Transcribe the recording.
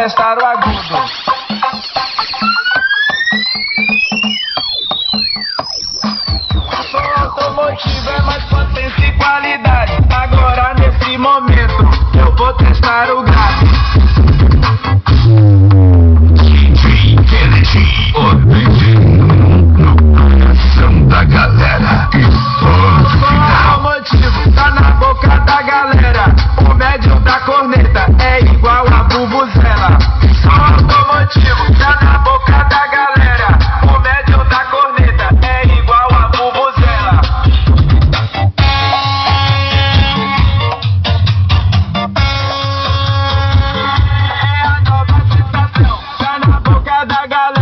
Testar o agudo. Som automotivo é mais potência e qualidade. Agora nesse momento eu vou testar o grave. DJ Kennedy, o DJ no coração da galera. E ponto final. Automotivo tá na boca da galera. O médio da corneta é igual a bubuzela. Automotivo tá na boca da galera. O médio da corneta é igual a bubuzela. É a nova sensação. Tá na boca da galera.